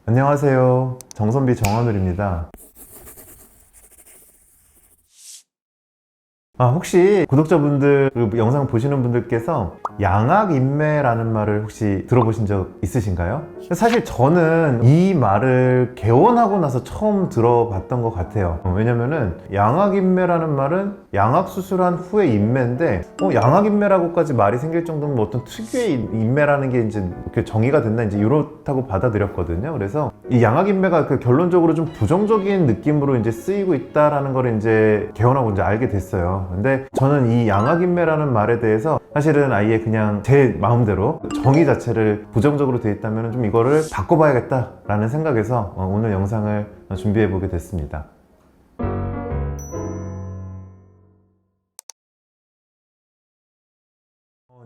안녕하세요. 정선비 정한울입니다. 혹시 구독자분들, 그리고 영상 보시는 분들께서 양악인매라는 말을 혹시 들어보신 적 있으신가요? 사실 저는 이 말을 개원하고 나서 처음 들어봤던 것 같아요. 왜냐면은 양악인매라는 말은 양악수술한 후의 인매인데 양악인매라고까지 말이 생길 정도면 뭐 어떤 특유의 인매라는 게 이제 이렇게 정의가 됐나 이제 이렇다고 받아들였거든요. 그래서 이 양악인매가 결론적으로 좀 부정적인 느낌으로 이제 쓰이고 있다라는 걸 이제 개원하고 이제 알게 됐어요. 근데 저는 이 양악인매라는 말에 대해서 사실은 아예 그냥 제 마음대로 정의 자체를 부정적으로 돼 있다면 좀 이거를 바꿔봐야겠다라는 생각에서 오늘 영상을 준비해 보게 됐습니다.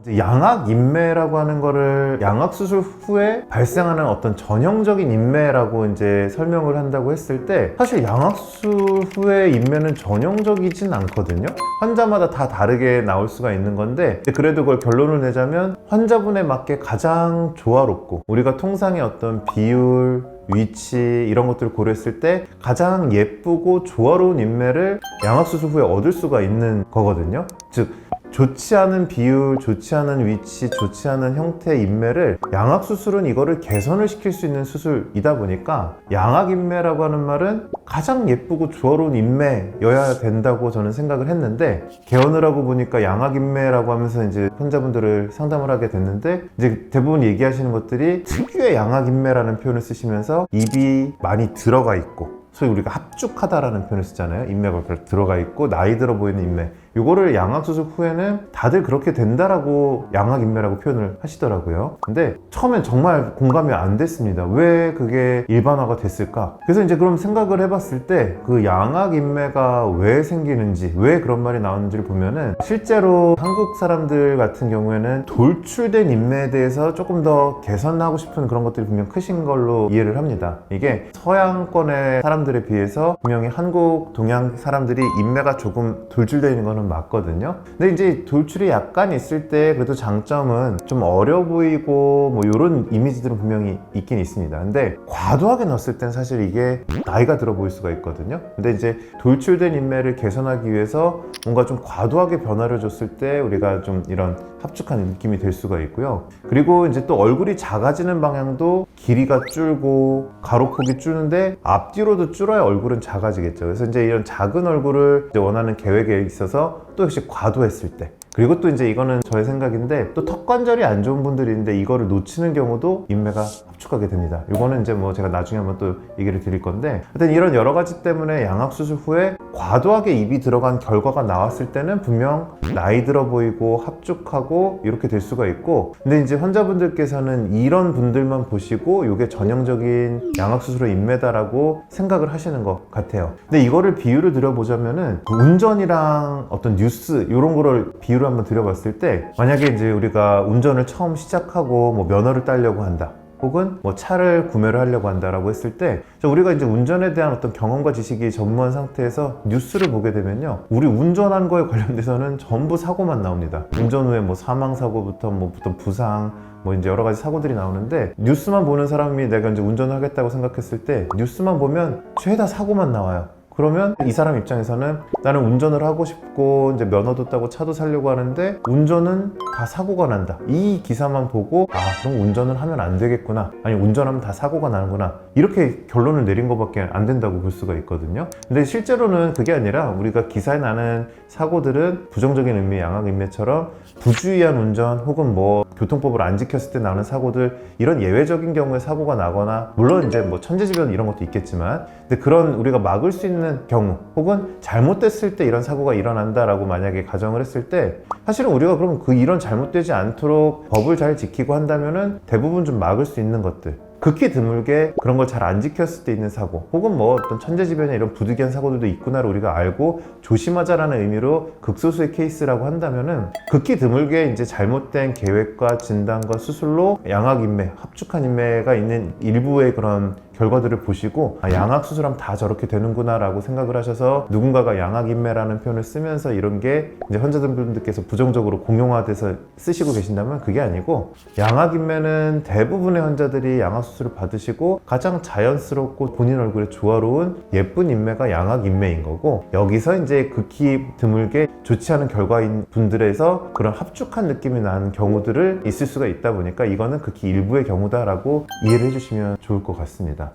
이제 양악인매라고 하는 거를 양악수술 후에 발생하는 어떤 전형적인 인매라고 이제 설명을 한다고 했을 때 사실 양악수술 후의 인매는 전형적이진 않거든요. 환자마다 다 다르게 나올 수가 있는 건데 그래도 그걸 결론을 내자면 환자분에 맞게 가장 조화롭고 우리가 통상의 어떤 비율, 위치 이런 것들을 고려했을 때 가장 예쁘고 조화로운 인매를 양악수술 후에 얻을 수가 있는 거거든요. 즉 좋지 않은 비율, 좋지 않은 위치, 좋지 않은 형태의 인매를 양악수술은 이거를 개선을 시킬 수 있는 수술이다 보니까 양악인매라고 하는 말은 가장 예쁘고 조화로운 인매여야 된다고 저는 생각을 했는데 개원을 하고 보니까 양악인매라고 하면서 이제 환자분들을 상담을 하게 됐는데 이제 대부분 얘기하시는 것들이 특유의 양악인매라는 표현을 쓰시면서 입이 많이 들어가 있고 소위 우리가 합죽하다라는 표현을 쓰잖아요. 인매가 들어가 있고 나이 들어 보이는 인매, 이거를 양악수술 후에는 다들 그렇게 된다라고 양악인매라고 표현을 하시더라고요. 근데 처음엔 정말 공감이 안 됐습니다. 왜 그게 일반화가 됐을까? 그래서 이제 그럼 생각을 해봤을 때 그 양악인매가 왜 생기는지, 왜 그런 말이 나오는지를 보면은 실제로 한국 사람들 같은 경우에는 돌출된 인매에 대해서 조금 더 개선하고 싶은 그런 것들이 분명 크신 걸로 이해를 합니다. 이게 서양권의 사람들에 비해서 분명히 한국, 동양 사람들이 인매가 조금 돌출되어 있는 거는 맞거든요. 근데 이제 돌출이 약간 있을 때 그래도 장점은 좀 어려 보이고 뭐 이런 이미지들은 분명히 있긴 있습니다. 근데 과도하게 넣었을 땐 사실 이게 나이가 들어 보일 수가 있거든요. 근데 이제 돌출된 인매를 개선하기 위해서 뭔가 좀 과도하게 변화를 줬을 때 우리가 좀 이런 합축한 느낌이 될 수가 있고요. 그리고 이제 또 얼굴이 작아지는 방향도 길이가 줄고 가로폭이 줄는데 앞뒤로도 줄어야 얼굴은 작아지겠죠. 그래서 이제 이런 작은 얼굴을 이제 원하는 계획에 있어서 또 역시 과도했을 때, 그리고 또 이제 이거는 저의 생각인데 또 턱관절이 안 좋은 분들이 있는데 이거를 놓치는 경우도 인매가 합축하게 됩니다. 이거는 이제 뭐 제가 나중에 한번 또 얘기를 드릴 건데 하여튼 이런 여러 가지 때문에 양악수술 후에 과도하게 입이 들어간 결과가 나왔을 때는 분명 나이 들어 보이고 합축하고 이렇게 될 수가 있고, 근데 이제 환자분들께서는 이런 분들만 보시고 이게 전형적인 양악수술의 인매다라고 생각을 하시는 것 같아요. 근데 이거를 비유를 드려보자면은 운전이랑 어떤 뉴스 이런 거를 비유를 한번 드려봤을 때 만약에 이제 우리가 운전을 처음 시작하고 뭐 면허를 따려고 한다, 혹은 뭐 차를 구매를 하려고 한다라고 했을 때 우리가 이제 운전에 대한 어떤 경험과 지식이 전무한 상태에서 뉴스를 보게 되면요, 우리 운전한 거에 관련돼서는 전부 사고만 나옵니다. 운전 후에 뭐 사망사고부터 뭐 어떤 부상 뭐 이제 여러 가지 사고들이 나오는데 뉴스만 보는 사람이 내가 이제 운전을 하겠다고 생각했을 때 뉴스만 보면 죄다 사고만 나와요. 그러면 이 사람 입장에서는 나는 운전을 하고 싶고 이제 면허도 따고 차도 사려고 하는데 운전은 다 사고가 난다, 이 기사만 보고 그럼 운전을 하면 안 되겠구나, 아니 운전하면 다 사고가 나는구나, 이렇게 결론을 내린 것밖에 안 된다고 볼 수가 있거든요. 근데 실제로는 그게 아니라 우리가 기사에 나는 사고들은 부정적인 의미의 양악인매처럼 부주의한 운전 혹은 뭐 교통법을 안 지켰을 때 나오는 사고들, 이런 예외적인 경우에 사고가 나거나 물론 이제 뭐 천재지변 이런 것도 있겠지만 근데 그런 우리가 막을 수 있는 경우 혹은 잘못됐을 때 이런 사고가 일어난다라고 만약에 가정을 했을 때 사실은 우리가 그럼 이런 잘못되지 않도록 법을 잘 지키고 한다면은 대부분 좀 막을 수 있는 것들, 극히 드물게 그런 걸 잘 안 지켰을 때 있는 사고 혹은 뭐 어떤 천재지변이나 이런 부득이한 사고들도 있구나를 우리가 알고 조심하자라는 의미로 극소수의 케이스라고 한다면은 극히 드물게 이제 잘못된 계획과 진단과 수술로 양악인매, 합축한 인매가 있는 일부의 그런 결과들을 보시고 양악 수술하면 다 저렇게 되는구나 라고 생각을 하셔서 누군가가 양악인매라는 표현을 쓰면서 이런 게 이제 환자분들께서 부정적으로 공용화돼서 쓰시고 계신다면 그게 아니고, 양악인매는 대부분의 환자들이 양악 수술을 받으시고 가장 자연스럽고 본인 얼굴에 조화로운 예쁜 인매가 양악인매인 거고, 여기서 이제 극히 드물게 좋지 않은 결과인 분들에서 그런 합죽한 느낌이 나는 경우들을 있을 수가 있다 보니까 이거는 극히 일부의 경우다라고 이해를 해주시면 좋을 것 같습니다.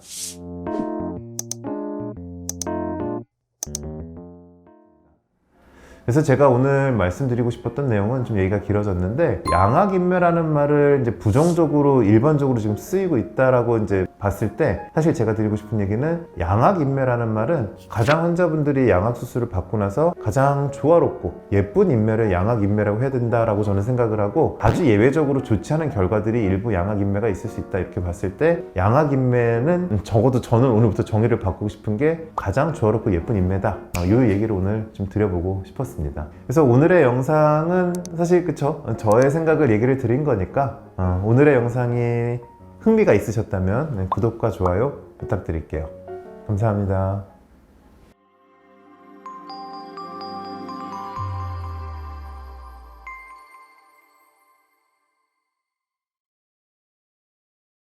그래서 제가 오늘 말씀드리고 싶었던 내용은 좀 얘기가 길어졌는데, 양악인매라는 말을 이제 부정적으로 일반적으로 지금 쓰이고 있다라고 이제 봤을 때, 사실 제가 드리고 싶은 얘기는 양악인매라는 말은 가장 환자분들이 양악 수술을 받고 나서 가장 조화롭고 예쁜 인매를 양악인매라고 해야 된다라고 저는 생각을 하고, 아주 예외적으로 좋지 않은 결과들이 일부 양악인매가 있을 수 있다 이렇게 봤을 때, 양악인매는 적어도 저는 오늘부터 정의를 바꾸고 싶은 게 가장 조화롭고 예쁜 인매다, 이 얘기를 오늘 좀 드려보고 싶었습니다. 그래서 오늘의 영상은 사실 그쵸, 저의 생각을 얘기를 드린 거니까 오늘의 영상이 흥미가 있으셨다면 구독과 좋아요 부탁드릴게요. 감사합니다.